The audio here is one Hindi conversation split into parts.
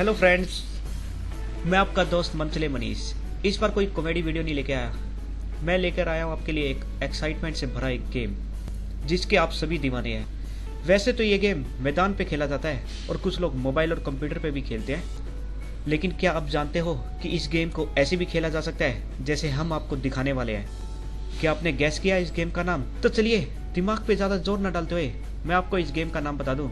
हेलो फ्रेंड्स, मैं आपका दोस्त मंथले मनीष। इस बार कोई कॉमेडी वीडियो नहीं लेके आया। मैं लेकर आया हूँ आपके लिए एक एक्साइटमेंट से भरा एक गेम जिसके आप सभी दीवाने हैं। वैसे तो ये गेम मैदान पे खेला जाता है और कुछ लोग मोबाइल और कंप्यूटर पे भी खेलते हैं, लेकिन क्या आप जानते हो कि इस गेम को ऐसे भी खेला जा सकता है जैसे हम आपको दिखाने वाले हैं। क्या आपने गैस किया इस गेम का नाम? तो चलिए दिमाग पे ज़्यादा जोर न डालते हुए मैं आपको इस गेम का नाम बता दूं।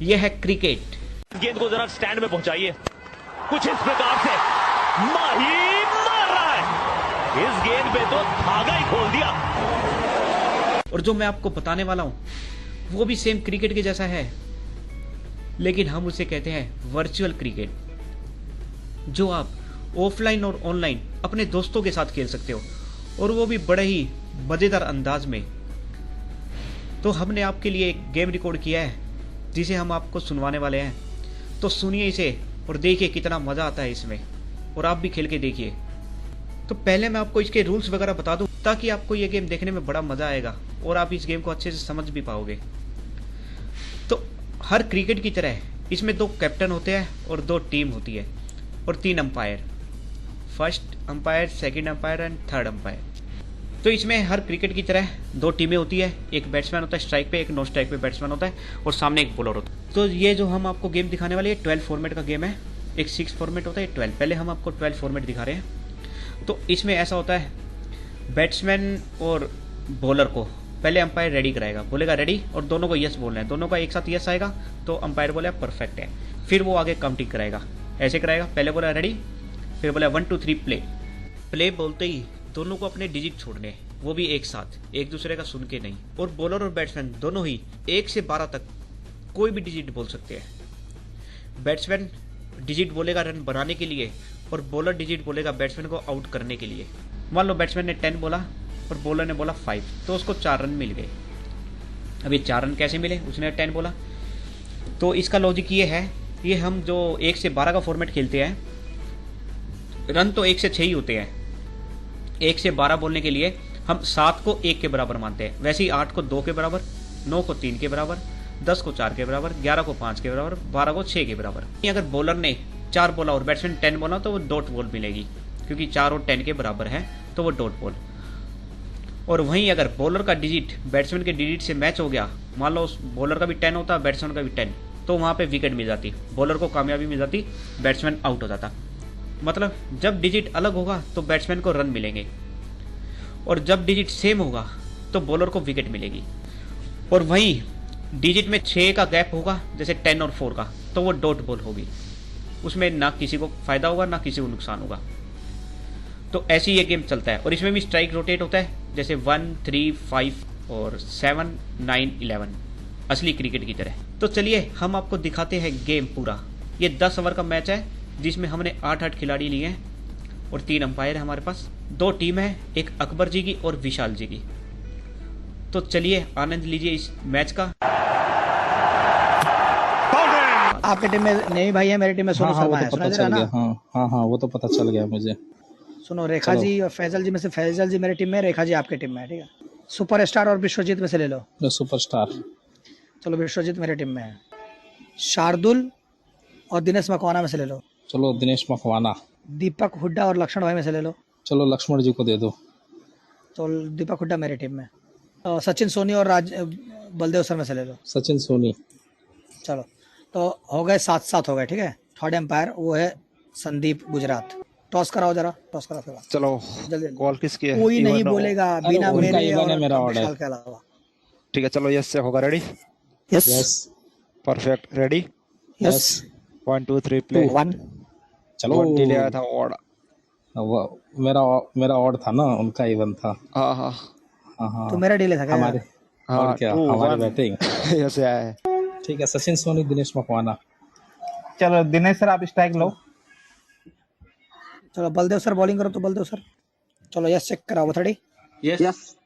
यह है क्रिकेट। गेंद को जरा स्टैंड में पहुंचाइए। कुछ इस प्रकार से माही मार रहा है। इस गेंद पे तो धागा ही खोल दिया। और जो मैं आपको बताने वाला हूं वो भी सेम क्रिकेट के जैसा है, लेकिन हम उसे कहते हैं वर्चुअल क्रिकेट, जो आप ऑफलाइन और ऑनलाइन अपने दोस्तों के साथ खेल सकते हो, और वो भी बड़े ही मजेदार अंदाज में। तो हमने आपके लिए एक गेम रिकॉर्ड किया है जिसे हम आपको सुनवाने वाले हैं। तो सुनिए इसे और देखिए कितना मजा आता है इसमें, और आप भी खेल के देखिए। तो पहले मैं आपको इसके रूल्स वगैरह बता दूं ताकि आपको ये गेम देखने में बड़ा मजा आएगा और आप इस गेम को अच्छे से समझ भी पाओगे। तो हर क्रिकेट की तरह इसमें 2 कैप्टन होते हैं और 2 टीम होती है और 3 umpire, first umpire, second umpire and third umpire. तो इसमें हर क्रिकेट की तरह 2 टीमें होती है। एक बैट्समैन होता है स्ट्राइक पे, एक नॉन स्ट्राइक पे बैट्समैन होता है, और सामने एक बॉलर होता है। तो ये जो हम आपको गेम दिखाने वाले हैं 12 फॉर्मेट का गेम है। एक 6 फॉर्मेट होता है, 12। पहले हम आपको 12 फॉर्मेट दिखा रहे हैं। तो इसमें ऐसा होता है, बैट्समैन और बॉलर को पहले अंपायर रेडी कराएगा, बोलेगा रेडी, और दोनों को यस बोलना है। दोनों का एक साथ यस आएगा तो अंपायर बोलेगा परफेक्ट है। फिर वो आगे काउंटिंग कराएगा, ऐसे कराएगा। पहले बोला रेडी, फिर बोला 1 2 3 प्ले। प्ले बोलते ही दोनों को अपने डिजिट छोड़ने, वो भी एक साथ, एक दूसरे का सुन के नहीं। और बॉलर और बैट्समैन दोनों ही 1 से 12 तक कोई भी डिजिट बोल सकते हैं। बैट्समैन डिजिट बोलेगा रन बनाने के लिए, और बॉलर डिजिट बोलेगा बैट्समैन को आउट करने के लिए। मान लो बैट्समैन ने 10 बोला और बॉलर ने बोला 5, तो उसको 4 रन मिल गए। अब ये 4 रन कैसे मिले? उसने 10 बोला। तो इसका लॉजिक ये है, ये हम जो 1 से 12 का फॉर्मेट खेलते हैं, रन तो 1 से 6 ही होते हैं। 1 से 12 बोलने के लिए हम 7 को 1 के बराबर मानते हैं। वैसे ही 8 को 2 के बराबर, 9 को 3 के बराबर, 10 को 4 के बराबर, 11 को 5 के बराबर, 12 को 6 के बराबर। अगर बॉलर ने 4 बोला और बैट्समैन 10 बोला तो वो डॉट बॉल मिलेगी, क्योंकि 4 और 10 के बराबर है तो वो डॉट बॉल। और वहीं अगर बॉलर का डिजिट बैट्समैन के डिजिट से मैच हो गया, मान लो बॉलर का भी 10 होता, बैट्समैन का भी 10, तो वहां पे विकेट मिल जाती, बॉलर को कामयाबी मिल जाती, बैट्समैन आउट हो जाता। मतलब जब डिजिट अलग होगा तो बैट्समैन को रन मिलेंगे, और जब डिजिट सेम होगा तो बॉलर को विकेट मिलेगी। और वहीं डिजिट में 6 का गैप होगा, जैसे 10 और 4 का, तो वो डॉट बॉल होगी। उसमें ना किसी को फायदा होगा ना किसी को नुकसान होगा। तो ऐसे ये गेम चलता है। और इसमें भी स्ट्राइक रोटेट होता है, जैसे 1 3 5 और 7 9 11, असली क्रिकेट की तरह। तो चलिए हम आपको दिखाते हैं गेम पूरा। ये 10 ओवर का मैच है जिसमें हमने 8 खिलाड़ी लिए हैं और 3 अंपायर है हमारे पास। 2 टीम है, एक अकबर जी की और विशाल जी की। तो चलिए आनंद लीजिए इस मैच का। आपके टीम में नहीं भाई है, मेरी टीम में सोनू शर्मा है। पता चल गया। हाँ वो तो पता चल गया मुझे। सुनो, रेखा जी और फैजल जी में से फैजल जी मेरी टीम में, रेखा जी आपके टीम में है, ठीक है। सुपरस्टार और विश्वजीत में से ले लो। सुपरस्टार। चलो विश्वजीत मेरी टीम में है। शार्दुल और दिनेश मकवाना में से ले लो। चलो दिनेश मकवाना। दीपक हुड्डा और लक्ष्मण भाई में से ले लो। चलो लक्ष्मण जी को दे दो। तो दीपक हुड्डा मेरी टीम में। सचिन सोनी और बलदेव सर में से ले लो। सचिन सोनी। चलो तो हो गए 7-7 हो गए, ठीक है। थर्ड एम्पायर वो है संदीप गुजरात। टॉस कराओ जरा, टॉस कराओ फिर। चलो जल्दी कॉल किसकी है? कोई नहीं बोलेगा बिना मेरे और मेरा ऑर्डर विशाल के अलावा। ठीक है, चलो यस से होगा। Ready? Yes perfect. Ready? Yes 1 2 3 play. 1 चलो। डिले आया था ऑर्डर। मेरा ऑर्डर था ना, उनका इवन था। हाँ हाँ तो मेरा डिले था क्या? हमारे और क्या, हमारे बैटिंग यस आया है। ठीक है, सचिन सोनी दिनेश मकवाना। चलो दिनेश सर आप स्ट्राइक लो। चलो बलदेव सर बॉलिंग करो। तो बलदेव सर चलो यस चेक कराओ। वो 30 यस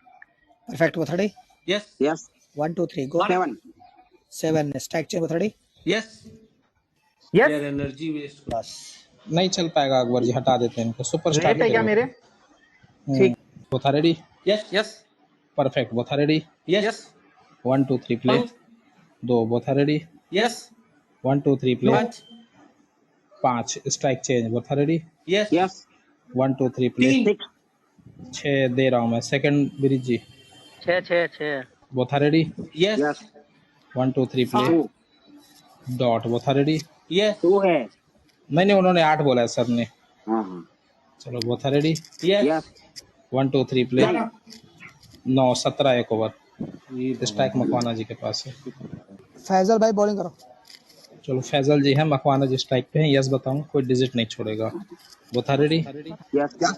परफेक्ट। वो 30 यस यस 1 2 3 गो 7 स्ट्राइक चेक। वो 30 यस यस एनर्जी वेस्ट बस। नहीं चल पाएगा, अकबर जी हटा देते हैं इनको। सुपरस्टार रेट है क्या मेरे? ठीक। वो था रेडी। Yes yes perfect. वो था रेडी। Yes 1 2 3 play. 2 वो था ready. Yes 1 2 3 play. 5 strike change. Both are ready? Yes Yes. 1 2 3 play. 6. 6 दे रहा हूँ मैं। Second bridge ji. 6 both are ready? Yes Yes. 1 2 3 play. 2. Dot. Both are ready? Yes 2 है। नहीं नहीं, उन्होंने 8 बोला है सर ने। हाँ। चलो both are ready? Yes Yes. 1 2 3 play. 9 17 एक ओवर। स्ट्राइक मकवाना जी के पास है। फैजल भाई बॉलिंग करो। चलो फैजल जी हैं, मकवाना जी स्ट्राइक पे हैं। यस बताऊं, कोई डिजिट नहीं छोड़ेगा। Both are ready? Yes. Yes.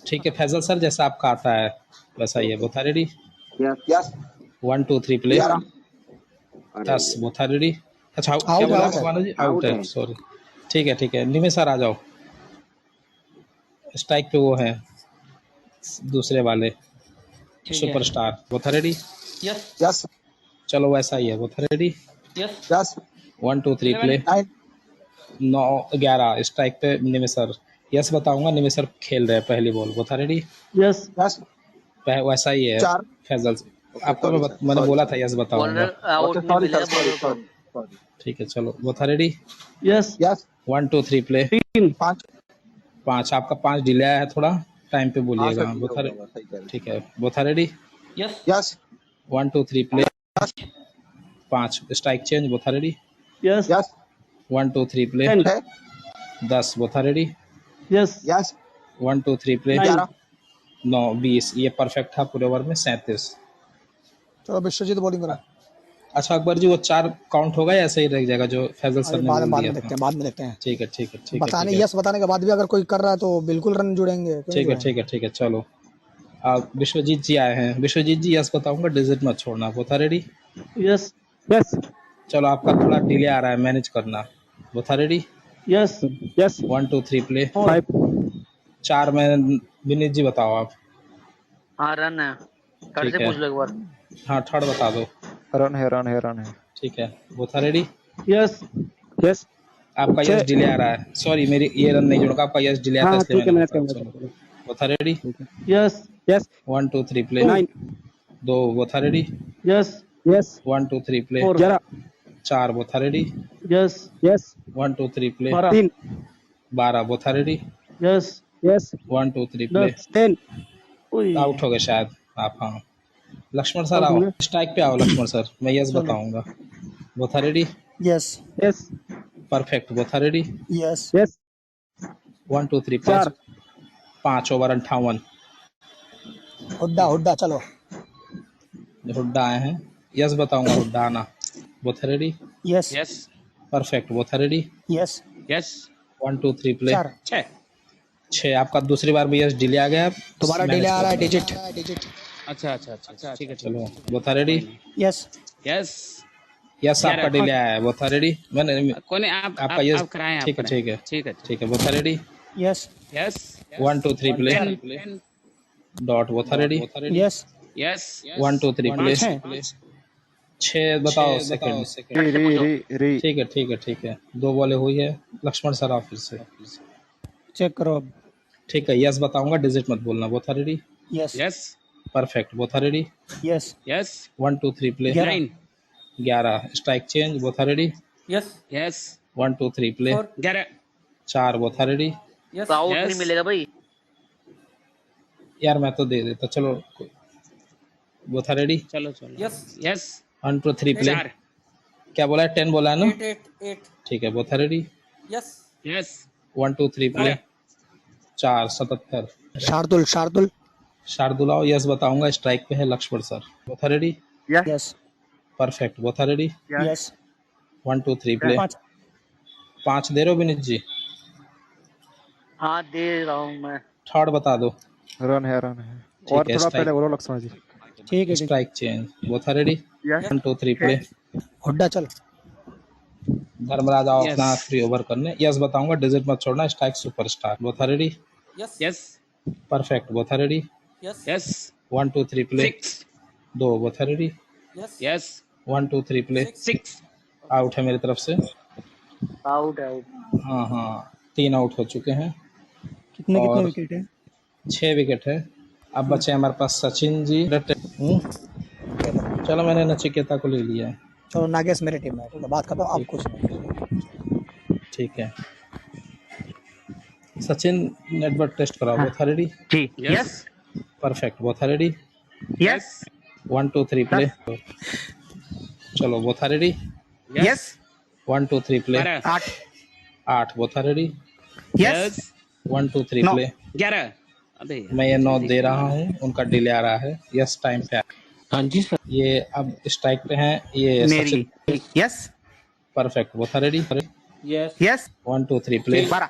ठीक है फैजल सर, जैसा आपका आता है वैसा ही है। Both are ready? Yes. Yes. 1 2 3 play. 11. 10। Both are ready? अच्छा क्या Out बोला है। मकवाना जी? आउट Out है, है। सॉरी। ठीक है ठीक है, निमिष सर आ जाओ। स्ट्राइक पे वो है दूसरे वाले superstar. Both are ready? Yes Yes. चलो वैसा ही है। Both are ready? Yes Yes. 1 2 3 play. 9. 9 11 strike पे निमिष सर। यस बताऊंगा, निमिष सर खेल रहे हैं पहली ball. Both are ready? Yes. Yes. वैसा ही है 4. फैजल। आपको मैंने बोला था यस बताऊंगा। आउट Okay, नहीं sorry, मिलेगा sir. Sorry, बॉलर को। sorry. ठीक है चलो। Both are ready? Yes. Yes. 1 2 3 play. 5. 5 आपका 5 डिले आया है, थोड़ा टाइम पे बोलिएगा। हाँ, सर, बोथ आर ठीक होगा, सही कह रहे हैं। ठीक है। Both are ready? Yes Yes. 1 2 3 play. 5 strike change. Both are ready? Yes. 1 2 3 play. 10. 10। Both are ready? Yes. 1 2 3 play. 11. 9 20। ये परफेक्ट था पूरे ओवर में। 37। चलो विश्वजीत बॉलिंग करो। अच्छा अकबर जी, वो 4 काउंट होगा या ऐसे ही रह जाएगा जो फैजल सर अभी ने बाद बोल में दिया देखते था? हैं, बाद में देखते हैं। ठीक है ठीक है ठीक है बताने ठीक है यस बताने के बाद भी अगर कोई कर रहा है तो बिल्कुल रन जुड़ेंगे। क्यों ठीक है जुड़ेंगे? ठीक है ठीक है चलो। विश्वजीत जी आए हैं। विश्वजीत जी यस बताऊंगा, डिजिट मत छोड़ना। Both are ready? Yes. Yes. चलो आपका थोड़ा डिले आ रहा है, मैनेज करना। Both are ready? Yes. Yes. 1 2 3 play. 5. 4 में विनीत जी बताओ आप। हाँ रन है। थर्ड ठीक से है। पूछ लो एक बार। हाँ थर्ड बता दो। रन है। ठीक है। Both are ready? Yes. Yes. आपका यस डिले आ रहा है, सॉरी मेरी ये रन नहीं जुड़ा, आपका यस डिले आता है इसलिए मैंने बताया। Both are ready? Yes. Yes. 1 2 3 play. 9. 2। Both are ready? Yes. Yes. 1 2 3 play. 11. 4। Both are ready? Yes. Yes. 1 2 3 play. 3. 12। Both are ready? Yes. Yes. 1 2 3 play. 10. Out हो गए शायद आप। हाँ लक्ष्मण सर आओ, स्ट्राइक पे आओ लक्ष्मण सर, मैं यस बताऊंगा। Both are ready? Yes Yes. Perfect. Both are ready? Yes Yes. 1 2 3 4। 5 over 58। Hooda Hooda चलो। हुड्डा आए हैं, यस बताऊंगा हुड्डा आना। Both are ready? Yes yes perfect. Both are ready? Yes yes 1 2 3 play. 4। 6 आपका दूसरी बार भी यस डिले आ गया। तुम्हारा डिले आ रहा है डिजिट। अच्छा अच्छा अच्छा ठीक है चलो। Both are ready? Yes yes yes आपका डिले आया है। Both are ready? मैंने कोई नहीं आप आपका यस कराएं ठीक है ठीक है ठीक है ठीक है। Both are ready? Yes yes 1 2 3 play. Dot. Both are ready? Yes yes 1 2 3 play. 6 बताओ सेकंड। ठीक है ठीक है ठीक है। 2 बॉलें हुई है। लक्ष्मण सर आप फिर से। चेक करो अब। ठीक है यस बताऊंगा, डिजिट मत बोलना। Both are ready? Yes yes perfect. Both are ready? Yes yes 1 2 3 play. 9 11 strike change. Both are ready? Yes yes 1 2 3 play. 11 4। Both are ready? तो आउट नहीं मिलेगा भाई। यार मैं तो दे देता, चलो। Both are ready? चलो चलो यस यस 1 2 3 प्ले। 4 क्या बोला है? 10 बोला है ना? ठीक है। Both are ready? Yes yes 1 2 3 play. 4 77। Shardul Shardul Shardul आओ, यस बताऊंगा, स्ट्राइक पे है Laxman sir. Both are ready? Yes perfect. Both are ready? Yes 1 2 3 play. 5 दे रहे हो विनीत जी? हाँ दे रहा हूँ मैं। थर्ड बता दो। रन है। और थोड़ा पहले बोलो लक्ष्मण जी। ठीक है strike change. Both are ready? 1 2 3 play. Hooda चल। धर्मराज आओ अपना फ्री ओवर करने। यस बताऊंगा, डिजिट मत छोड़ना। Strike superstar. Both are ready? Yes yes perfect. Both are ready? Yes yes 1 2 3 play. 6 2। Both are ready? Yes yes 1 2 3 play. 6 out है मेरी तरफ से। आउट है आउट। हाँ हाँ 3 आउट हो चुके हैं। कितने और विकेट है? 6 विकेट है। अब बचे हमारे पास सचिन जी। चलो मैंने नचिकेता को ले लिया है। चलो नागेश मेरी टीम में। बात करता हूँ आप कुछ नहीं। ठीक है। सचिन नेटवर्क टेस्ट कराओ, बोथ आर रेडी, जी yes perfect, both are ready, yes 1 2 3 play, चलो both are ready, yes 1 2 3 play, 8 8 both are ready, yes 1 2 3 नौ। प्ले, 11 अबे मैं ये 9 दे रहा हूँ, उनका डिले आ रहा है, यस टाइम पे, हाँ जी सर ये अब स्ट्राइक पे हैं, ये मेरी Sachin, yes perfect, both are ready, yes 1 2 3 play, 12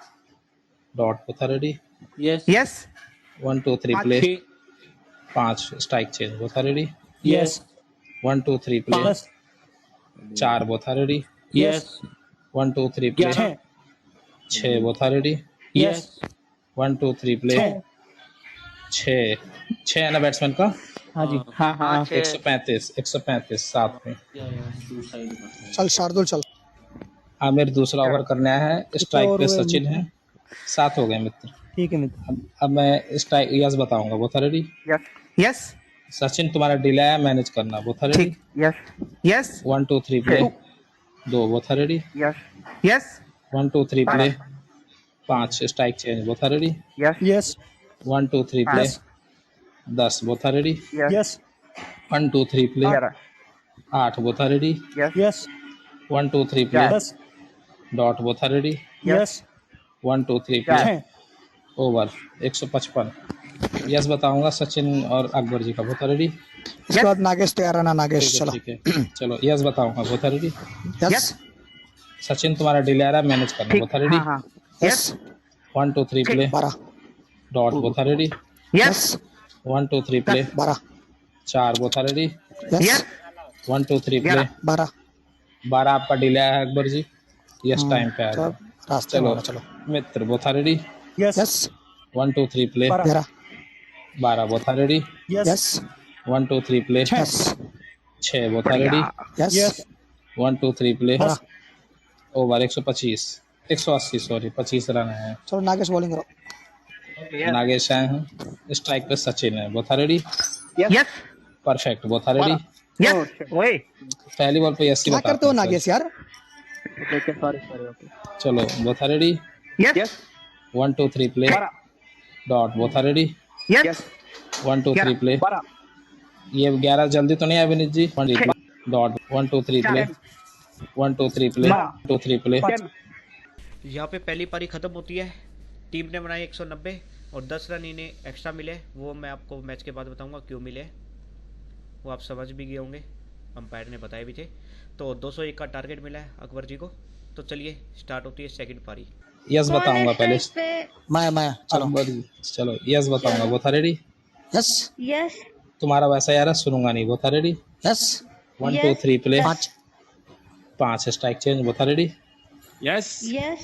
dot, both are ready, yes 1 2 3 play, 5 strike change, both are ready, Yes. 1 2 3 play, 4 both are ready, Yes. 1 2 3 play, 6 both are ready, Yes. 1 2 3 play, 6 है ना बैट्समैन का, हाँ जी. हाँ हाँ 135 साथ में। चल शार्दुल चल. आमिर दूसरा ओवर करने आया है, स्ट्राइक ओवर पे हुए सचिन है, 7 हो गए मित्र। ठीक है मित्र. अब मैं स्ट्राइक यस बताऊंगा, both are ready, yes yes Sachin तुम्हारा डिले है, मैनेज करना, बोथ आर रेडी, ठीक yes yes 1 2 3 play, 2 both are ready, yes yes 1 2 3 play, 5 strike change, both are ready, yes Yes. 1 2 3 play, 10 both are ready, Yes. 1 2 3 play, 8 both are ready, Yes. 1 2 3 play, Yes. Dot, both are ready, Yes. 1 2 3 play, 6. Over 155। Yes बताऊंगा सचिन और अकबर जी का, बोथ आर रेडी, इसके बाद नागेश तैयार रहना. नागेश चलो. ठीक है, चलो यस बताऊंगा, both are ready, yes Sachin तुम्हारा डिले आ रहा है, मैनेज करना, बोथ आर रेडी, हाँ हाँ yes 1 2 3 play, 12 dot, both are ready, yes 1 2 3 play, 12 4 both are ready, yes 1 2 3 play, 12 12 आपका डिले आया है अकबर जी, यस टाइम पे आया, सब रास्ते में चलो होना. चलो मित्र, both are ready, Yes. Yes 1 2 3 play, 13 12 both are ready, Yes. Yes 1 2 3 play, yes 6 both are ready, yes Yes. 1 2 3 play, 12 over 125 180 sorry 25 run है। चलो नागेश बॉलिंग करो. नागेश आए हैं, स्ट्राइक पे सचिन है, both are ready, yes perfect, both are ready, yes ओए पहली बॉल पे यस ही क्या बताते करते हो हैं, नागेश यार. चलो both are ready, yes 1 2 3 play, dot, both are ready, yes 1 2 3 play, ये 11 जल्दी तो नहीं है Vineet ji, dot, 1 2 3 play, 1 2 3 play, 2 3 play, यहाँ पे पहली पारी खत्म होती है, टीम ने बनाई 190 और 10 रन इन्हें एक्स्ट्रा मिले, वो मैं आपको मैच के बाद बताऊंगा क्यों मिले, वो आप समझ भी गए होंगे, अंपायर ने बताए भी थे। तो 201 का टारगेट मिला है अकबर जी को। तो चलिए स्टार्ट होती है सेकंड पारी। यस बताऊंगा पहले, मैं चलो अकबर जी, चलो यस बताऊंगा, both are ready, yes Yes. तुम्हारा वैसा यार सुनूंगा नहीं, both are ready, yes 1 2 3 play, 5 strike change, both are ready, yes Yes.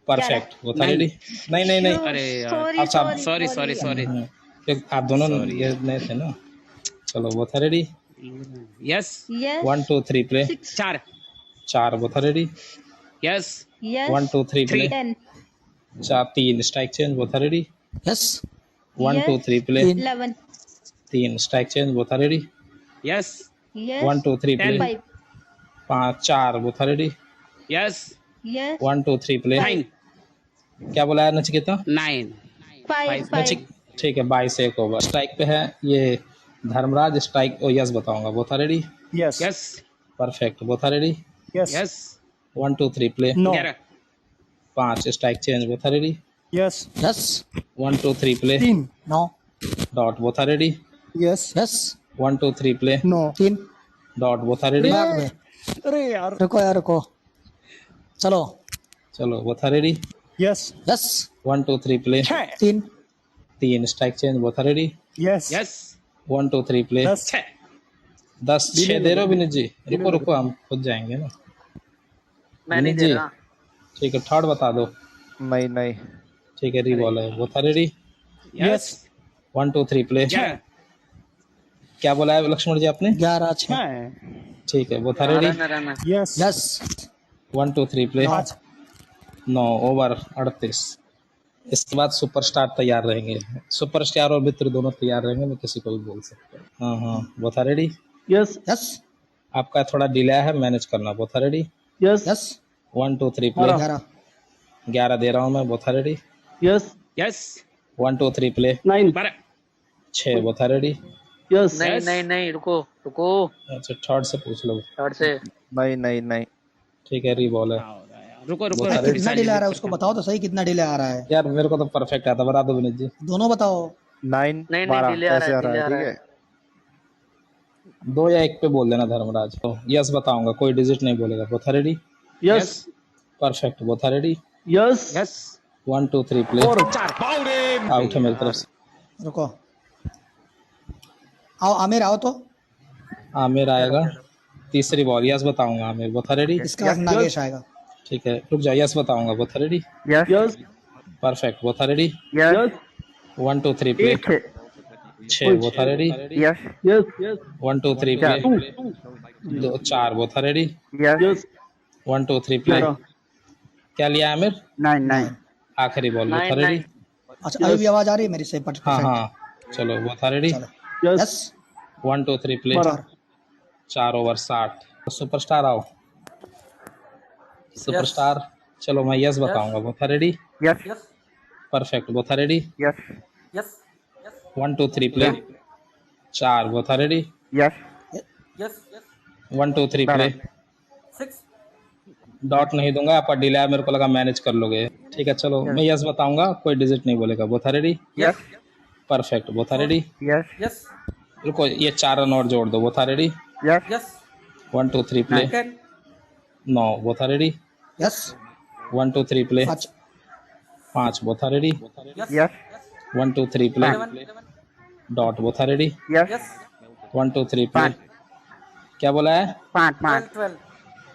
Perfect, both are ready, नहीं अरे यार Sorry, अच्छा, sorry, सॉरी आप दोनों ये नए थे ना, चलो both are ready, yes Yes. 1 2 3 play, 4 both are ready, yes Yes. 1 2 3 play, 10. 3 strike change, both are ready, yes 1 2 3 play, 11. 3 strike change, both are ready, yes Yes. 1 2 3 play, 5. 4 both are ready, yes Yes. 1 2 3 play, 9 क्या बोला है नचिकेता, 9 5. ठीक है 22 एक ओवर, स्ट्राइक पे है ये धर्मराज, स्ट्राइक ओ यस बताऊंगा, both are ready, Yes. Yes perfect, both are ready, Yes. Yes 1 2 3 play, No. 11 5 strike change, both are ready, Yes. Yes 1 2 3 play, 3. 9 dot, both are ready, Yes. Yes 1 2 3 play, No. 3 dot, both are ready, दिमाग में अरे यार. रुको यार रुको. चलो चलो both are ready, Yes. Yes 1 2 3 play, 3 3 strike change, both are ready, Yes. Yes 1 2 3 play, 10. 10 6 दे रहे हो विनीत जी, रुको हम खुद जाएंगे ना, मैं नहीं विनीत दे जी, रहा ठीक है थर्ड बता दो, नहीं. ठीक है रीबॉल है, both are ready, yes 1 2 3 play, 11 क्या बोला है लक्ष्मण जी आपने, 11 6 ठीक है बोथ आर रेडी, रन है Yes. Yes 1 2 3 play, 5. 9 ओवर 38। इसके बाद सुपरस्टार तैयार रहेंगे, सुपरस्टार और मित्र दोनों तैयार रहेंगे, मैं किसी को भी बोल सकता हूँ। हाँ both are ready, Yes. Yes आपका थोड़ा डिले है, मैनेज करना, both are ready, Yes. Yes 1 2 3 play, 11 11 दे रहा हूँ मैं, both are ready, Yes. Yes. 1 2 3 play 9. 12. 6 both are ready. Yes. नहीं Yes. नहीं नहीं, रुको रुको, अच्छा थर्ड से पूछ लो। थर्ड से। नहीं नहीं नहीं। ठीक है रीबॉल है। रुको रुको बहुत अरे सारे कितना डिले आ रहा है उसको बताओ तो सही, कितना डिले आ रहा है? यार मेरे को तो परफेक्ट आता, बता दो विनीत जी। दोनों बताओ। 9 नहीं, 12 डिले आ रहा ऐसे है, आ रहा डिले है, आ ठीक रहा है। 2 या 1 पे बोल देना धर्मराज। तो यस बताऊंगा, कोई डिजिट नहीं बोलेगा। Both are ready. Yes. Perfect both are ready. Yes. Yes. 1 2 3 play 4. Out है मेरी तरफ से। रुको, आओ आमिर आओ तो। आमिर आएगा तीसरी बॉल। यस बताऊंगा आमिर। Both are ready. इसका नागेश आएगा। ठीक है रुक जाओ, यस बताऊंगा। Both are ready. Yes, Yes. Perfect both are ready. yes, 1 2 3 play 6 both are ready. yes, Yes. Yes. 1 2 3 play 2 4 both are ready. yes, Yes. 1 2 3 play क्या लिया आमिर? 9 आखिरी बॉल बोथ आर रेडी। अच्छा अभी भी आवाज आ रही है मेरी से? हाँ हाँ चलो both are ready. Yes. Yes 1 2 3 play 4 over 60। Superstar आओ। सुपरस्टार चलो मैं यस बताऊंगा। Both are ready. yes, perfect both are ready. yes, 1 2 3 play 4 both are ready. yes, 1 2 3 play dot नहीं दूंगा, आप डिले है, मेरे को लगा मैनेज कर लोगे। ठीक है चलो मैं यस बताऊंगा, कोई डिजिट नहीं बोलेगा। Both are ready. yes, perfect both are ready. yes, रुको ये 4 रन और जोड़ दो। Both are ready. yes, 1 2 3 play 9 both are ready. Yes 1 2 3 play पाँच 5 both are ready. yes, 1 2 3 play dot both are ready. yes, 1 2 3 play क्या बोला है? 5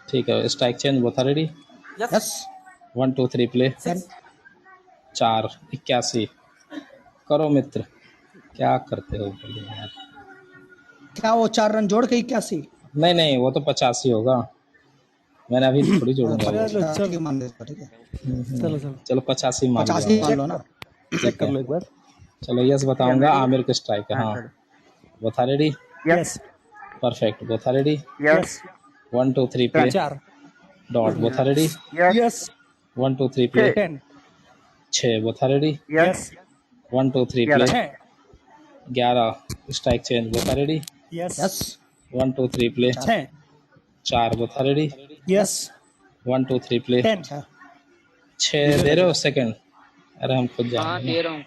ठीक है strike change. Both are ready. Yes 1 2 3 play 4 81 करो मित्र। क्या करते हो यार? क्या वो 4 रन जोड़ के 81? नहीं नहीं वो तो 85 होगा, मैंने अभी थोड़ी जोड़ूंगा वो। ठीक है मान लेते ठीक है। चलो 85 मान 85 मान लिया। लो ना। चेक कर लो एक बार। चलो यस बताऊंगा आमिर के स्ट्राइक है। हाँ both are ready. yes, perfect both are ready. yes, 1 2 3 play dot both are ready. yes, 1 2 3 play 6 both are ready. yes, 1 2 3 play 11 strike change. Both are ready. Yes 1 2 3 play 4 both are ready. Yes 1 2 3 play 6 दे रहे हो सेकंड? अरे हम खुद हाँ जाएंगे। दे रहा हूँ।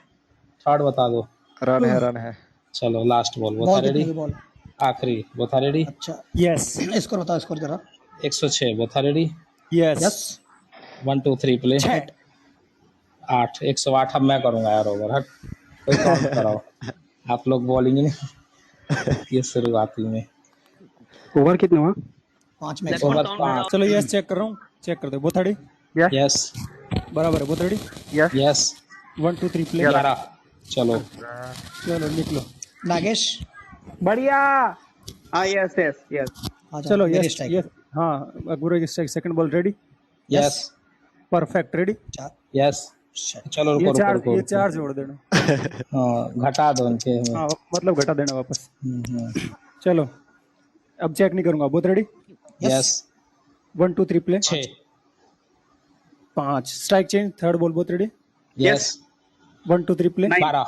थर्ड बता दो। रन है, रन है। चलो last ball both ball are कितने रेडी। की बॉल? आखिरी बोथ आर रेडी। अच्छा यस स्कोर बताओ, स्कोर जरा। 106 both are ready. Yes 1 2 3 play 8 108। अब मैं करूंगा यार ओवर। हट कोई काउंट कराओ आप लोग बॉलिंग ही नहीं ये शुरुआती में। ओवर कितने हुआ? 5 में ओवर 5। चलो यस चेक कर रहा हूँ, चेक कर दो। बोथड़ी यस बराबर है। बोथड़ी यस 1 2 3 प्ले 11। चलो चलो निकलो। नागेश बढ़िया। हाँ यस यस यस, चलो मेरी यस strike। यस। हाँ अकबर की strike. Second ball ready. Yes perfect ready. Yes चलो रुको ये रुको चार रुको ये 4 जोड़ देना। हाँ घटा दो उनके। हाँ मतलब घटा देना वापस। चलो अब चेक नहीं करूंगा। Both ready. Yes 1 2 3 play 6 5 strike change. Third ball both ready. Yes 1 2 3 play 12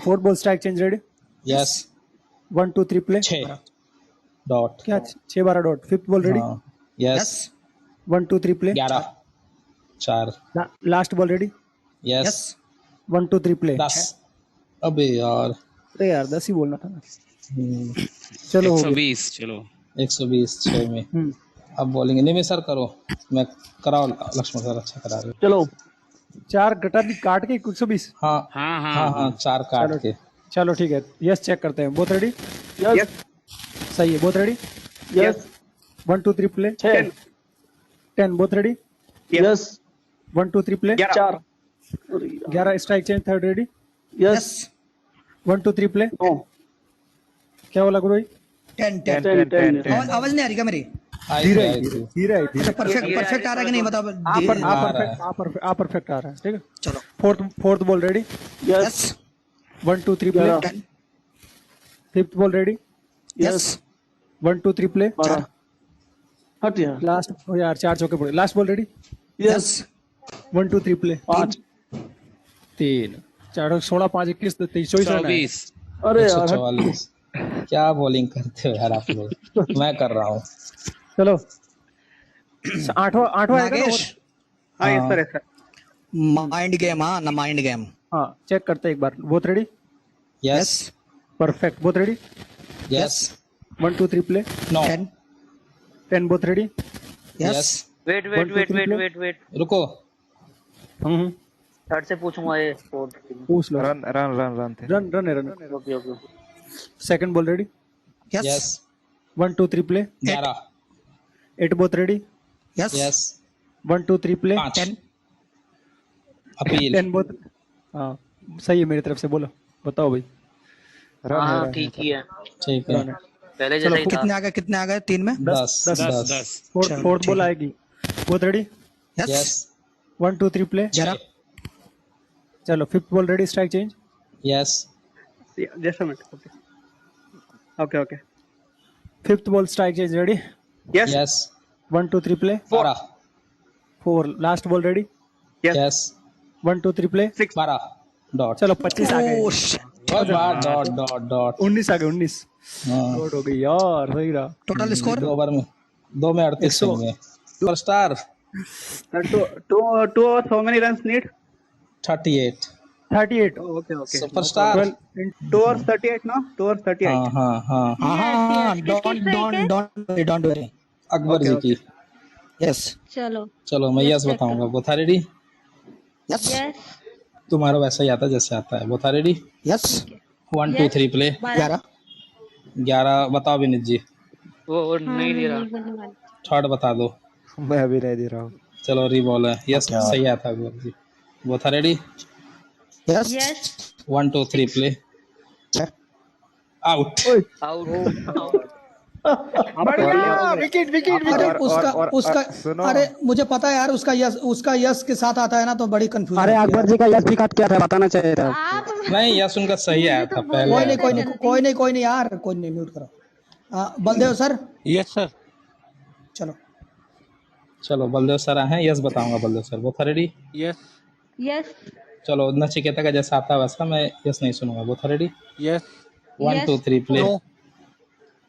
fourth ball strike change ready. Yes 1 2 3 play 6 dot. क्या 6 12 dot. Fifth ball ready. Yes 1 2 3 play 11 4 last ball ready. Yes 1 2 3 play 10। अबे यार अरे यार 10 ही बोलना था ना। चलो हो गया। 120 चलो 120 6 में। अब बॉलिंग नहीं में सर करो, मैं कराओ लक्ष्मण सर अच्छा करा रहे। चलो 4 घटा दी काट के 120। हाँ हाँ हाँ हाँ हाँ 4 काट के। चलो ठीक है यस चेक करते हैं। Both ready. यस, सही है। Both ready. Yes, 1 2 3 play 10 both ready. Yes, 1 2 3 play 4 11 strike change. Third ready. Yes 1 2 3 play क्या बोला गुरु? 10 आवाज नहीं आ रही क्या मेरी? धीरे धीरे अच्छा परफेक्ट आ रहा है कि नहीं बताओ। आ परफेक्ट आ रहा है। ठीक है चलो fourth ball ready. Yes 1 2 3 play. Fifth ball ready. Yes 1 2 3 play हट यार। लास्ट यार 4 चौके पड़े। Last ball ready. Yes 1 2 3 play 5 3 4 16 5 21 23 24 run है। अरे यार 144। क्या बॉलिंग करते हो यार आप लोग, मैं कर रहा हूँ। चलो आठवां आएगा ना नागेश हाँ yes sir, yes sir. Mind game, हाँ ना माइंड गेम। हाँ चेक करते हैं एक बार। Both ready? Yes perfect. Both ready? Yes 1 2 3 play no 10 both ready? Yes wait One, wait two, wait three, wait play. Wait wait रुको। थर्ड से पूछूंगा ये फोर्थ। पूछ लो। रन रन रन रन थे। Run. Okay okay. Second ball ready? Yes 1 2 3 play 11 8 both ready? Yes 1 2 3 play 5 appeal 10 both. हाँ सही है मेरी तरफ से। बोलो बताओ भाई। हाँ ठीक ही है, ठीक है। पहले जैसा ही था। कितने आ गए 3 में? 10 फोर्थ बॉल आएगी। Both ready? यस 1 2 3 प्ले 11 चलो fifth ball ready? Strike change? Yes just a minute. Okay okay. Fifth ball strike change ready? Yes yes 1 2 3 play 12 4 last ball ready? Yes 1 2 3 play 12 dot. चलो 25 आ गए। डॉट डॉट डॉट 19 आ गए 19 डॉट हो गई यार। सही रहा। टोटल स्कोर 2 ओवर में 2 में 38 चाहिए। Superstar two over how many runs need? 38 38 okay okay. Superstar. 2 over 38 no? 2 over 38। हाँ हाँ हाँ हाँ Yes, don't worry. Akbar ji की। यस चलो चलो मैं यस बताऊंगा। Botha ready? यस यस तुम्हारा वैसा ही आता है जैसे आता है। Botha ready? यस 1 2 3 प्ले 11 11 बताओ विनीत जी। वो नहीं दे रहा। थर्ड बता दो। मैं अभी नहीं दे रहा हूँ। चलो रीबॉल है। यस सही आता है Akbar ji. Both ready? Yes yes 1 2 3 play out. Out. Wicket wicket अरे उसका उसका सुनो। अरे मुझे पता है यार, उसका यस के साथ आता है ना तो बड़ी कंफ्यूजन। अरे अकबर जी का यस भी क्या था बताना चाहिए था। आप नहीं यस उनका सही आया था पहले। कोई नहीं यार, कोई नहीं, म्यूट करो। बलदेव सर। Yes sir. चलो चलो बलदेव सर आए हैं। यस बताऊंगा Baldev sir. Botha ready? Yes yes चलो नचिकेता का जैसा आता है वैसा मैं यस नहीं सुनूंगा। Botha ready? Yes 1 2 3 play.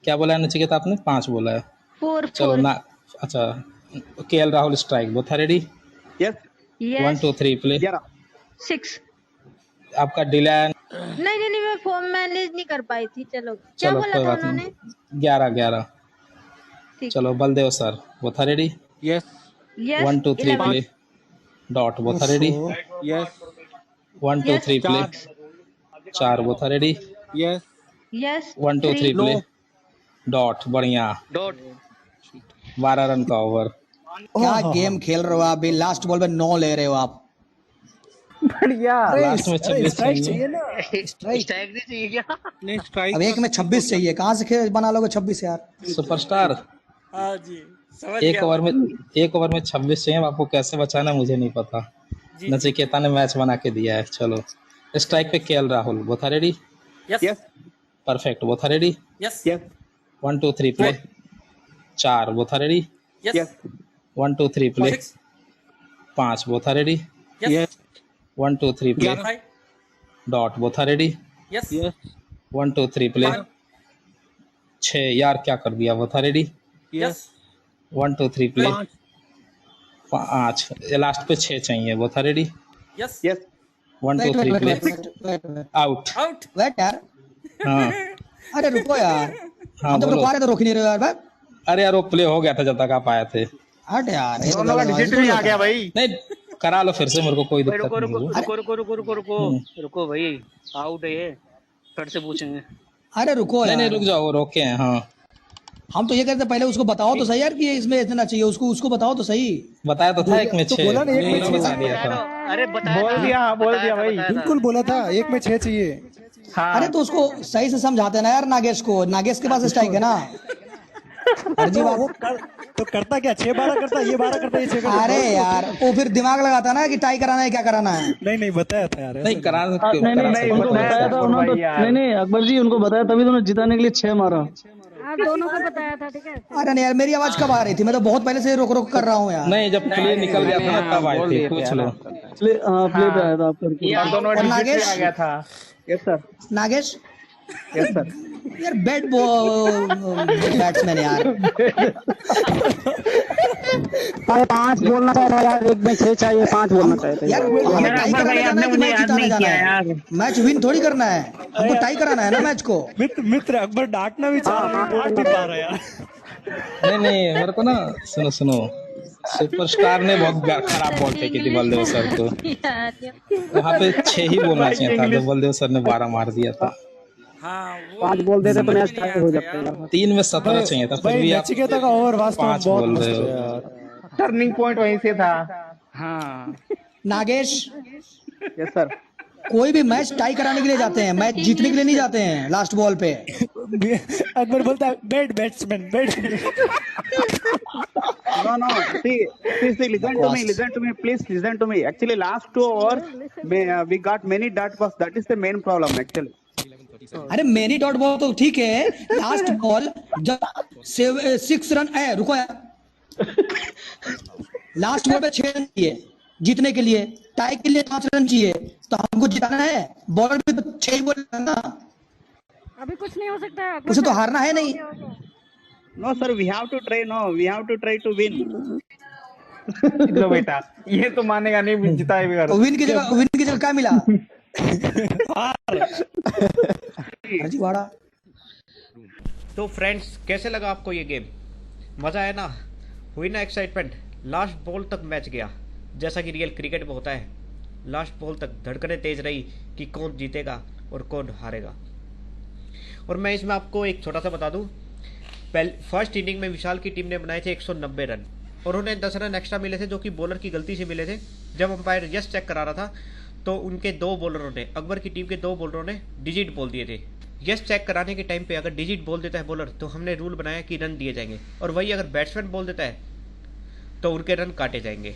क्या बोला है नचिकेता आपने? 5 बोला है। 4 चलो ना अच्छा KL Rahul strike. Botha ready? Yes 1 2 3 play 6 आपका डिले। नहीं मैं फॉर्म मैनेज नहीं कर पाई थी। चलो क्या चलो बोला कोई था बात उन्होंने? नहीं। 11 ठीक। चलो Baldev sir. Botha ready? Yes yes 1 2 3 play dot. Both are ready? Yes 1 2 3 play 4। Both are ready? Yes yes 1 2 3 play dot. बढ़िया डॉट 12 रन का ओवर। क्या गेम खेल रहे हो आप भी? लास्ट बॉल में 9 ले रहे हो आप। बढ़िया। लास्ट में 26 चाहिए। स्ट्राइक नहीं चाहिए क्या? नहीं स्ट्राइक। अब एक में 26 चाहिए, कहाँ से बना लोगे 26 यार? सुपरस्टार हाँ जी एक ओवर में 26 चाहिए। आपको कैसे बचाना मुझे नहीं पता। नचिकेता ने मैच बना के दिया है। चलो स्ट्राइक पे KL Rahul. Both are ready? Yes perfect. Both are ready? Yes 1 2 3 play 4। Both are ready? Yes 1 2 3 play 5। Both are ready? Yes 1 2 3 play dot. Both are ready? Yes 1 2 3 play 6। यार क्या कर दिया। Both are ready? Yes 1 2 3 play 5। Last पे 6 चाहिए। Both are ready? Yes yes 1 2 3 play out. Wait यार, हाँ अरे रुको यार, हाँ हम तो बोलो। रुकवा रहे तो रोक ही नहीं रहे हो यार भाई। अरे यार वो प्ले हो गया था जब तक आप आए थे। हट यार, ये तो दोनों का गलत डिजिट बात है। नहीं आ गया भाई। नहीं करा लो फिर से, मेरे को कोई भाई दिक्कत रुको नहीं रुको है। रुको रुको रुको रुको रुको रुको रुको भाई, आउट है ये, थर्ड से पूछेंगे। अरे रुको नहीं यार, नहीं रुक जाओ, वो रोके हैं। हाँ हम तो ये कहते पहले उसको बताओ तो सही यार कि ये इसमें इतना चाहिए, उसको बताओ तो सही। बताया तो था एक में 6। बोला ना एक में 6 बता दिया था। अरे बताया बोल था, दिया बताया था, भाई। बताया था। बिल्कुल बोला था 1 में 6 चाहिए। अरे तो उसको सही से समझाते ना यार नागेश को, नागेश के पास स्ट्राइक है ना। अर्जी बात तो करता क्या 6-12 करता, ये 12 करता, ये 6 करता। अरे यार वो फिर दिमाग लगाता ना कि टाई कराना है क्या कराना है। नहीं बताया था यार। नहीं करा नहीं सकते उनको बताया था उन्होंने। नहीं अकबर जी उनको बताया तभी तो जिताने के लिए 6 मारा। आप दोनों को बताया था, ठीक है। अरे नहीं यार, मेरी आवाज कब आ रही थी? मैं तो बहुत पहले से रोक रोक कर रहा हूँ यार। नहीं, जब प्ले निकल गया था ना तब आए थे, पूछ लो। प्ले पे आया था आपका। और दोनों और नागेश? आ गया था। Yes sir, Nagesh yes sir. यार बैट्समैन यार। अरे 5 बोलना था यार, एक में 6 चाहिए, 5 बोलना चाहिए यार हमें टाई कराने जाना है कि मैच जिताने जाना है? मैच विन थोड़ी करना है, हमको टाई कराना है ना मैच को। मित्र अकबर डांटना भी चाह रहा है, डांट नहीं पा रहा यार। नहीं, मेरे को ना सुनो, सुपरस्टार ने बहुत खराब बॉल फेंकी थी बलदेव सर को। वहाँ पे 6 ही बोलना चाहिए था, तो बलदेव सर ने 12 मार दिया था। हाँ, 5 बोल देते तो मैच टाई हो जाता है। 3 में 17 चाहिए था, फिर भी आप नचिकेता का ओवर वास्तव में 5 बहुत बोल मस्त रहे है हो। यार। टर्निंग पॉइंट वहीं से था। हाँ। Nagesh, yes sir. कोई भी मैच टाई कराने के लिए जाते हैं, मैच जीतने के लिए नहीं जाते हैं लास्ट बॉल पे। अकबर बोलता है batsman. No. See, listen to me, please listen to me. Actually, last 2 overs, we got many dot balls. That is the main problem actually. अरे मेनी डॉट बॉल तो ठीक है, लास्ट बॉल जब 6 रन है, रुको यार, लास्ट बॉल पे 6 रन चाहिए जीतने के लिए, टाई के लिए 5 रन चाहिए, तो हमको जिताना है। बॉलर भी तो 6 ही बोल ना, अभी कुछ नहीं हो सकता है, उसे तो हारना है नहीं। No sir, we have to try. No, we have to try to win. लो बेटा, ये तो मानेगा नहीं, जिताए भी तो विन की जगह क्या मिला? फर्जीवाड़ा। तो फ्रेंड्स, कैसे लगा आपको ये गेम? मज़ा आया ना? हुई ना एक्साइटमेंट? लास्ट बॉल तक मैच गया, जैसा कि रियल क्रिकेट में होता है। लास्ट बॉल तक धड़कनें तेज रही कि कौन जीतेगा और कौन हारेगा। और मैं इसमें आपको एक छोटा सा बता दूं, फर्स्ट इनिंग में विशाल की टीम ने बनाए थे 190 रन और उन्हें 10 रन एक्स्ट्रा मिले थे, जो कि बॉलर की गलती से मिले थे। जब अंपायर यस चेक करा रहा था तो उनके 2 बॉलरों ने, अकबर की टीम के 2 बॉलरों ने डिजिट बोल दिए थे। यस चेक कराने के टाइम पे अगर डिजिट बोल देता है बॉलर, तो हमने रूल बनाया कि रन दिए जाएंगे, और वही अगर बैट्समैन बोल देता है तो उनके रन काटे जाएंगे,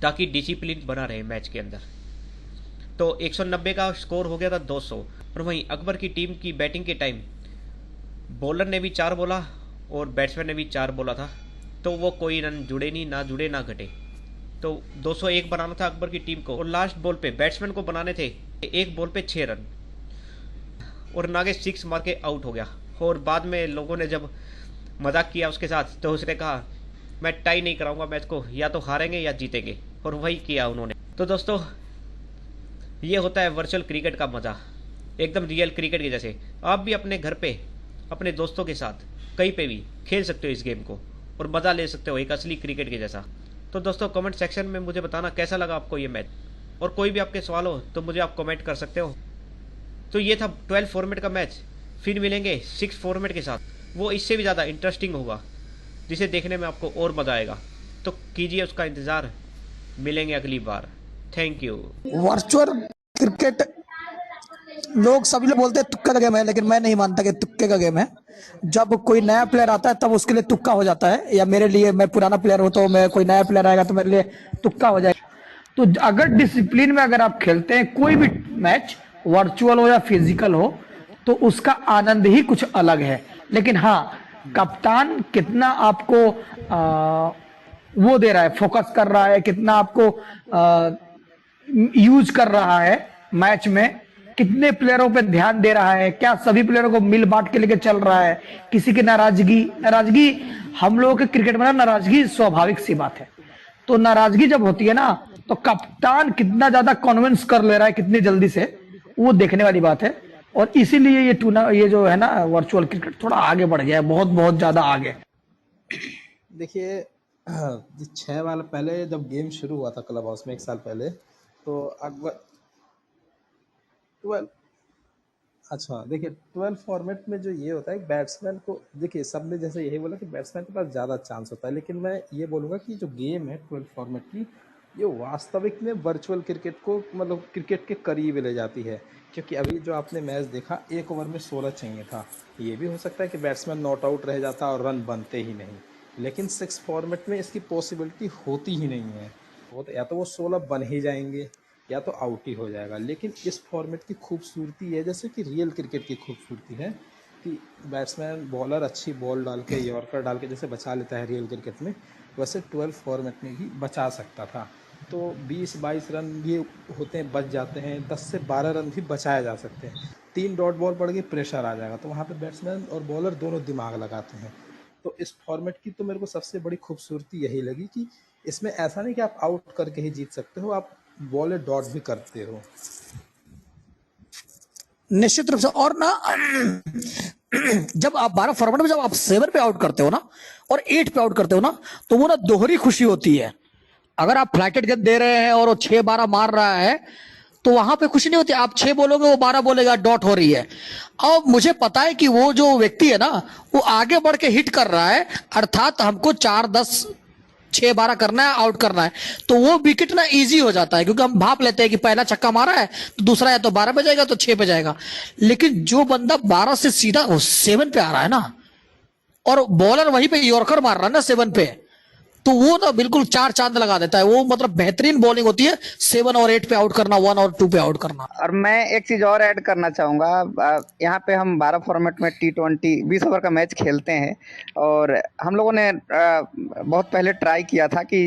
ताकि डिसिप्लिन बना रहे मैच के अंदर। तो 190 का स्कोर हो गया था 200। और वहीं अकबर की टीम की बैटिंग के टाइम बॉलर ने भी 4 बोला और बैट्समैन ने भी 4 बोला था, तो वो कोई रन जुड़े नहीं, ना जुड़े ना घटे। तो 201 बनाना था अकबर की टीम को, और लास्ट बॉल पे बैट्समैन को बनाने थे एक बॉल पे 6 रन, और नागेश 6 मार के आउट हो गया। और बाद में लोगों ने जब मजाक किया उसके साथ, तो उसने कहा मैं टाई नहीं कराऊंगा मैच को, या तो हारेंगे या जीतेंगे, और वही किया उन्होंने। तो दोस्तों, ये होता है वर्चुअल क्रिकेट का मजा, एकदम रियल क्रिकेट के जैसे। आप भी अपने घर पे अपने दोस्तों के साथ कहीं पे भी खेल सकते हो इस गेम को, और मजा ले सकते हो एक असली क्रिकेट के जैसा। तो दोस्तों, कमेंट सेक्शन में मुझे बताना कैसा लगा आपको ये मैच, और कोई भी आपके सवाल हो तो मुझे आप कमेंट कर सकते हो। तो ये था 12 फॉर्मेट का मैच। फिर मिलेंगे 6 फॉर्मेट के साथ, वो इससे भी ज़्यादा इंटरेस्टिंग होगा, जिसे देखने में आपको और मज़ा आएगा। तो कीजिए उसका इंतज़ार, मिलेंगे अगली बार। Thank you. वर्चुअल क्रिकेट लोग सभी लोग बोलते हैं तुक्का का गेम है, लेकिन मैं नहीं मानता कि तुक्के का गेम है। जब कोई नया प्लेयर आता है तब उसके लिए तुक्का हो जाता है, या मेरे लिए, मैं पुराना प्लेयर हूं तो मैं, कोई नया प्लेयर आएगा तो मेरे लिए तुक्का हो जाएगा। तो अगर डिसिप्लिन में अगर आप खेलते हैं कोई भी मैच, वर्चुअल हो या फिजिकल हो, तो उसका आनंद ही कुछ अलग है। लेकिन हाँ, कप्तान कितना आपको वो दे रहा है, फोकस कर रहा है, कितना आपको यूज कर रहा है मैच में, कितने प्लेयरों पे ध्यान दे रहा है, क्या सभी प्लेयरों को मिल बांट के लेके चल रहा है, किसी की नाराजगी हम लोगों के क्रिकेट में ना, नाराजगी स्वाभाविक सी बात है। तो नाराजगी जब होती है ना, तो कप्तान कितना ज्यादा कॉन्विंस कर ले रहा है कितनी जल्दी से, वो देखने वाली बात है। और इसीलिए ये जो है ना वर्चुअल क्रिकेट थोड़ा आगे बढ़ गया है, बहुत बहुत ज्यादा आगे। देखिए, 6 वाला पहले जब गेम शुरू हुआ था क्लब हाउस में 1 साल पहले, तो अकबर 12, अच्छा देखिए 12 फॉर्मेट में जो ये होता है, बैट्समैन को, देखिए सबने जैसे यही बोला कि बैट्समैन के पास ज़्यादा चांस होता है, लेकिन मैं ये बोलूँगा कि जो गेम है 12 फॉर्मेट की, ये वास्तविक में वर्चुअल क्रिकेट को, मतलब क्रिकेट के करीब ले जाती है। क्योंकि अभी जो आपने मैच देखा, 1 ओवर में 16 चाहिए था। ये भी हो सकता है कि बैट्समैन नॉट आउट रह जाता और रन बनते ही नहीं, लेकिन 6 फॉर्मेट में इसकी पॉसिबिलिटी होती ही नहीं है। वो तो या तो वो 16 बन ही जाएंगे या तो आउट ही हो जाएगा। लेकिन इस फॉर्मेट की खूबसूरती है, जैसे कि रियल क्रिकेट की खूबसूरती है, कि बैट्समैन बॉलर अच्छी बॉल डाल के यॉर्कर डाल के जैसे बचा लेता है रियल क्रिकेट में, वैसे 12 फॉर्मेट में भी बचा सकता था। तो 20-22 रन भी होते हैं, बच जाते हैं, 10 से 12 रन भी बचाए जा सकते हैं। 3 डॉट बॉल पड़ गई, प्रेशर आ जाएगा, तो वहाँ पे बैट्समैन और बॉलर दोनों दिमाग लगाते हैं। तो इस फॉर्मेट की तो मेरे को सबसे बड़ी खूबसूरती यही लगी कि इसमें ऐसा नहीं कि आप आउट करके ही जीत सकते हो, आप बॉल डॉट भी करते हो। निश्चित रूप से। और ना जब आप 12 फॉर्मेट में जब आप 7 पे आउट करते हो ना और 8 पे आउट करते हो ना, तो वो ना दोहरी खुशी होती है। अगर आप फ्लैटेड गेंद दे रहे हैं और वो 6-12 मार रहा है तो वहां पे खुशी नहीं होती। आप 6 बोलोगे वो 12 बोलेगा, डॉट हो रही है। अब मुझे पता है कि वो जो व्यक्ति है ना वो आगे बढ़ के हिट कर रहा है, अर्थात हमको 4-10 6-12 करना है, आउट करना है, तो वो विकेट ना इजी हो जाता है, क्योंकि हम भाप लेते हैं कि पहला छक्का मारा है तो दूसरा या तो 12 पे जाएगा तो 6 पे जाएगा। लेकिन जो बंदा 12 से सीधा 7 पे आ रहा है ना, और बॉलर वहीं पे यॉर्कर मार रहा है ना 7 पे, तो वो ना बिल्कुल 4 चांद लगा देता है। वो मतलब बेहतरीन बॉलिंग होती है 7 और 8 पे आउट करना, 1 और 2 पे आउट करना। और मैं एक चीज और ऐड करना चाहूंगा, यहाँ पे हम 12 फॉर्मेट में T20 20 ओवर का मैच खेलते हैं, और हम लोगों ने बहुत पहले ट्राई किया था कि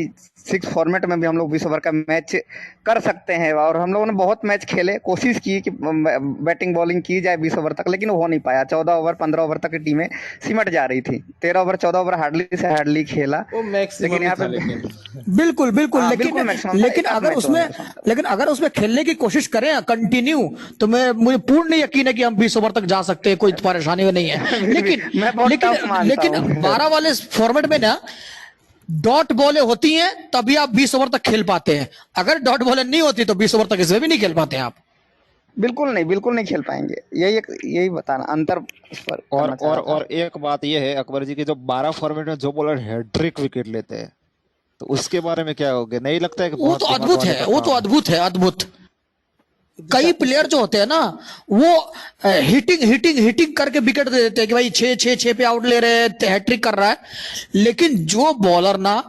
6 फॉर्मेट में भी हम लोग 20 ओवर का मैच कर सकते हैं, और हम लोगों ने बहुत मैच खेले, कोशिश की कि बैटिंग बॉलिंग की जाए 20 ओवर तक, लेकिन वो हो नहीं पाया। 14 ओवर 15 ओवर तक की टीमें सिमट जा रही थी। 13 ओवर 14 ओवर हार्डली से हार्डली खेला, लेकिन यहाँ पे बिल्कुल बिल्कुल। हाँ, लेकिन बिल्कुल maximum था, लेकिन एक आध अगर मैच उसमें होगा maximum। लेकिन अगर उसमें खेलने की कोशिश करें कंटिन्यू, तो मुझे पूर्ण यकीन है कि हम 20 ओवर तक जा सकते हैं, कोई परेशानी नहीं है। लेकिन मैं बहुत टफ मानता लेकिन हूँ। 12 वाले फॉर्मेट में ना डॉट बॉलें होती हैं, तभी आप 20 ओवर तक खेल पाते हैं। अगर डॉट बॉलें नहीं होती तो 20 ओवर तक इसमें भी नहीं खेल पाते आप। बिल्कुल नहीं खेल पाएंगे। यही बताना अंतर इस पर करना चाह रहा था। और एक बात ये है अकबर जी की, जो 12 फॉर्मेट में जो बॉलर हैट्रिक विकेट लेते हैं, तो उसके बारे में क्या होगा? नहीं लगता है कि वो तो अद्भुत है, वो तो अद्भुत है, अद्भुत। कई प्लेयर जो होते हैं ना वो हिटिंग करके विकेट दे देते हैं कि भाई 6 पे आउट ले रहे हैं, हैट्रिक कर रहा है। लेकिन जो बॉलर ना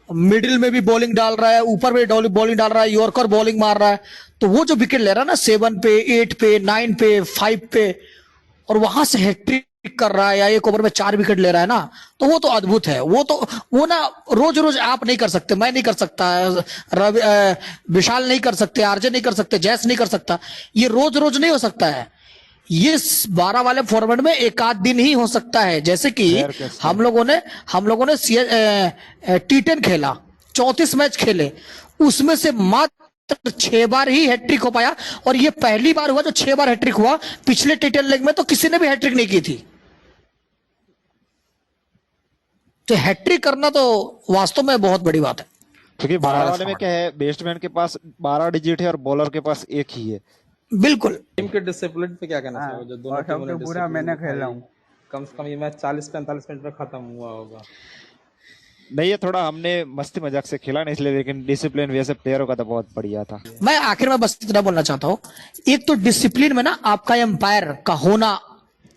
मिडिल में भी बॉलिंग डाल रहा है, ऊपर में बॉलिंग डाल रहा है, यॉर्कर बॉलिंग मार रहा है, तो वो जो विकेट ले रहा है ना 7 पे 8 पे 9 पे 5 पे, और वहां से हैट्रिक कर रहा है या एक ओवर में 4 विकेट ले रहा है ना, तो वो तो अद्भुत है। वो ना रोज रोज आप नहीं कर सकते, मैं नहीं कर सकता, विशाल नहीं कर सकते, आरजे नहीं कर सकते, जैस नहीं कर सकता। ये रोज रोज नहीं हो सकता है। ये 12 वाले फॉर्मेट में एक आध दिन ही हो सकता है। जैसे कि हम लोगों ने T10 खेला, 34 मैच खेले, उसमें से मात्र 6 बार ही हैट्रिक हो पाया, और ये पहली बार हुआ जो 6 बार हैट्रिक हुआ। पिछले T10 लेग में तो किसी ने भी हैट्रिक नहीं की थी। तो हैट्रिक करना तो वास्तव में बहुत बड़ी बात है। क्योंकि 12 वाले में क्या है, बैट्समैन के पास 12 डिजिट है और बॉलर के पास 1 ही है। बिल्कुल। टीम के डिसिप्लिन पे क्या कहना चाहोगे? जो दोनों टीमों ने पूरा मैंने खेला हूँ। कम से कम ये मैच 40-45 मिनट में खत्म हुआ होगा। नहीं, ये थोड़ा हमने मस्ती मजाक से खेला नहीं इसलिए, लेकिन डिसिप्लिन वैसे प्लेयरों का तो बहुत बढ़िया था। मैं आखिर में बस इतना बोलना चाहता हूं, एक तो डिसिप्लिन में ना आपका एम्पायर का होना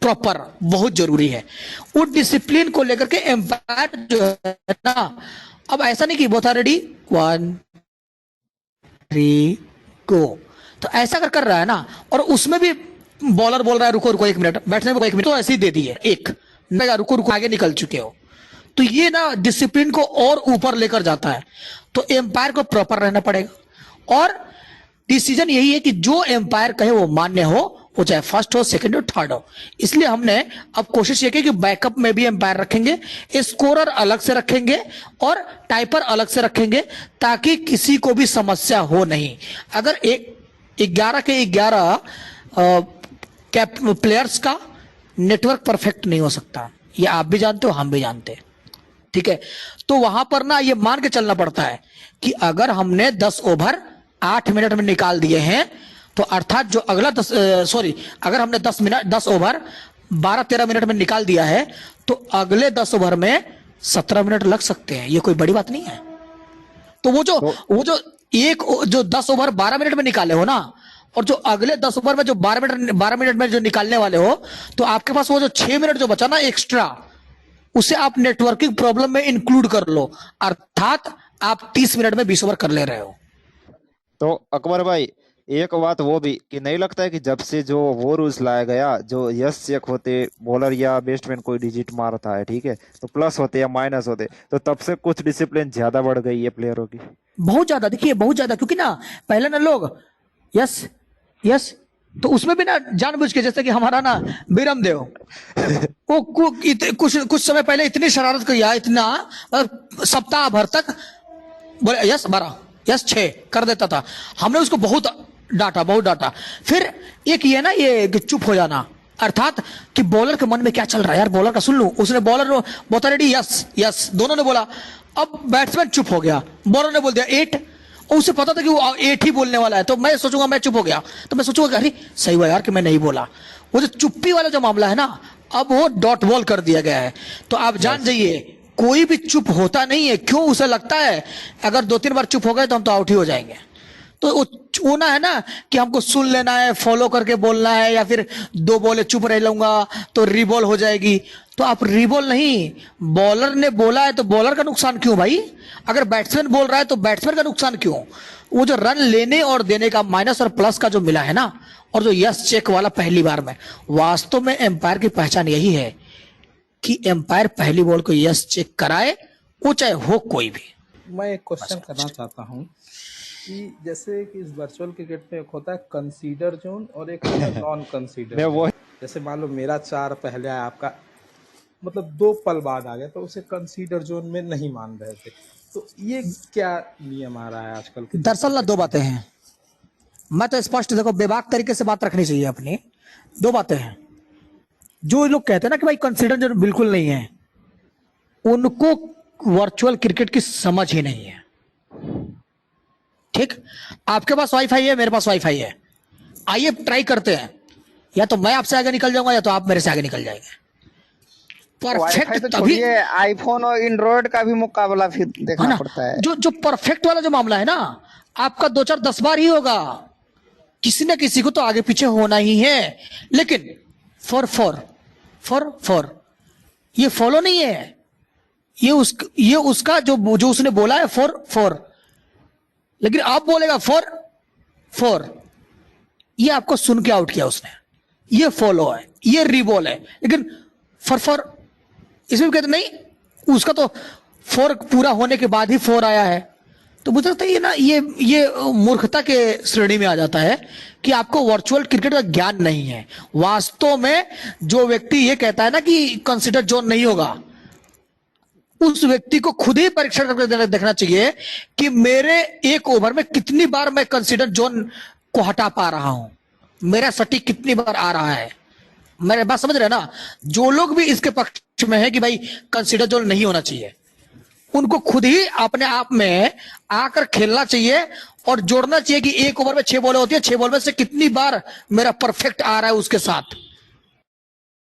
प्रॉपर बहुत जरूरी है। वो डिसिप्लिन को लेकर के एम्पायर जो है ना, अब ऐसा नहीं कि बहुत रेडी 1 3 गो, तो ऐसा अगर कर रहा है ना, और उसमें भी बॉलर बोल रहा है रुको 1 मिनट, बैट्समैन को 1 मिनट, तो ऐसे ही दे दी है एक, रुको आगे निकल चुके हो, तो ये ना डिसिप्लिन को और ऊपर लेकर जाता है। तो एम्पायर को प्रॉपर रहना पड़ेगा, और डिसीजन यही है कि जो एम्पायर कहे वो मान्य हो, वो चाहे फर्स्ट हो, सेकंड हो, थर्ड हो। इसलिए हमने अब कोशिश ये की कि बैकअप में भी एम्पायर रखेंगे, स्कोरर अलग से रखेंगे और टाइपर अलग से रखेंगे, ताकि किसी को भी समस्या हो नहीं। अगर 11 के 11 प्लेयर्स का नेटवर्क परफेक्ट नहीं हो सकता, ये आप भी जानते हो, हम भी जानते हैं, ठीक है। तो वहां पर ना ये मान के चलना पड़ता है कि अगर हमने 10 ओवर 8 मिनट में निकाल दिए हैं, तो अर्थात जो अगला अगर हमने 10 ओवर 12-13 मिनट में निकाल दिया है, तो अगले 10 ओवर में 17 मिनट लग सकते हैं। ये कोई बड़ी बात नहीं है। तो वो जो 10 ओवर 12 मिनट में निकाले हो ना, और जो अगले 10 ओवर में जो 12 मिनट में जो निकालने वाले हो, तो आपके पास वो जो 6 मिनट जो बचा ना एक्स्ट्रा, उसे आप नेटवर्किंग प्रॉब्लम में इंक्लूड कर लो, अर्थात आप 30 मिनट में 20 ओवर कर ले रहे हो। तो अकबर भाई एक बात वो भी कि नहीं लगता है कि जब से जो वो रूल्स लाया गया, जो यस चेक होते बॉलर या बैट्समैन कोई डिजिट मारता है, ठीक है, तो प्लस होते या माइनस होते, तो तब से कुछ डिसिप्लिन ज्यादा बढ़ गई है प्लेयरों की, बहुत ज्यादा। देखिए बहुत ज्यादा, क्योंकि ना पहले ना लोग यस यस, तो उसमें भी ना जानबूझ के, जैसे कि हमारा ना बीरम देव वो कुछ समय पहले इतनी शरारत किया, इतना सप्ताह भर तक बोले यस 12 यस 6 कर देता था। हमने उसको बहुत डांटा। फिर एक ये ना ये चुप हो जाना, अर्थात कि बॉलर के मन में क्या चल रहा है यार, बॉलर का सुन लूं। उसने बॉलर बोलता रेडी यस यस, दोनों ने बोला। अब बैट्समैन चुप हो गया, बॉलर ने बोल दिया 8, और उसे पता था कि वो 8 ही बोलने वाला है, तो मैं सोचूंगा, मैं चुप हो गया तो मैं सोचूंगा अरे सही हुआ यार कि मैं नहीं बोला। वो जो चुप्पी वाला जो मामला है ना, अब वो डॉट बॉल कर दिया गया है। तो आप जान जाइए कोई भी चुप होता नहीं है। क्यों? उसे लगता है अगर 2-3 बार चुप हो गए तो हम तो आउट ही हो जाएंगे। तो वो ना है ना कि हमको सुन लेना है, फॉलो करके बोलना है, या फिर 2 बॉलें चुप रह लूंगा तो रीबॉल हो जाएगी। तो आप रीबॉल नहीं, बॉलर ने बोला है तो बॉलर का नुकसान क्यों भाई? अगर बैट्समैन बोल रहा है तो बैट्समैन का नुकसान क्यों? वो जो रन लेने और देने का माइनस और प्लस का जो मिला है ना, और जो यस चेक वाला पहली बार में, वास्तव में एम्पायर की पहचान यही है कि एम्पायर पहली बॉल को यस चेक कराए, वो चाहे हो कोई भी। मैं एक क्वेश्चन करना चाहता हूँ कि जैसे कि इस वर्चुअल क्रिकेट में एक होता है कंसीडर जोन और एक होता है नॉन कंसीडर। वो जैसे मान लो मेरा 4 पहले आया, आपका मतलब 2 पल बाद आ गया, तो उसे कंसीडर जोन में नहीं मान रहे थे। तो ये क्या नियम आ रहा है आजकल? दरअसल ना 2 बातें हैं। मैं तो स्पष्ट, देखो बेबाक तरीके से बात रखनी चाहिए अपनी। 2 बातें हैं। जो लोग कहते हैं ना कि भाई कंसीडर जोन बिल्कुल नहीं है, उनको वर्चुअल क्रिकेट की समझ ही नहीं है। ठीक, आपके पास वाईफाई है, मेरे पास वाईफाई है, आइए ट्राई करते हैं। या तो मैं आपसे आगे निकल जाऊंगा या तो आप मेरे से आगे निकल जाएंगे। परफेक्ट तो तभी आईफोन और एंड्रॉइड का भी मुकाबला फिर देखना पड़ता है। जो परफेक्ट वाला जो मामला है ना, आपका 2-4-10 बार ही होगा, किसी ना किसी को तो आगे पीछे होना ही है। लेकिन फॉर ये फॉलो नहीं है, ये उसका जो उसने बोला है फॉर, लेकिन आप बोलेगा फॉर, ये आपको सुन के आउट किया उसने, ये फॉलो है, ये रीबॉल है। लेकिन फॉर इसमें भी कहते नहीं, उसका तो 4 पूरा होने के बाद ही 4 आया है। तो मुझे लगता है ये ना ये मूर्खता के श्रेणी में आ जाता है कि आपको वर्चुअल क्रिकेट का ज्ञान नहीं है। वास्तव में जो व्यक्ति ये कहता है ना कि कंसीडर जोन नहीं होगा, उस व्यक्ति को खुद ही परीक्षण करके देखना चाहिए कि मेरे 1 ओवर में कितनी बार मैं कंसीडर जोन को हटा पा रहा हूं, मेरा सटीक कितनी बार आ रहा है। मेरे बात समझ रहे ना? जो लोग भी इसके पक्ष में है कि भाई कंसीडर जोन नहीं होना चाहिए, उनको खुद ही अपने आप में आकर खेलना चाहिए और जोड़ना चाहिए कि 1 ओवर में 6 बॉलें होती है, 6 बॉल में से कितनी बार मेरा परफेक्ट आ रहा है उसके साथ।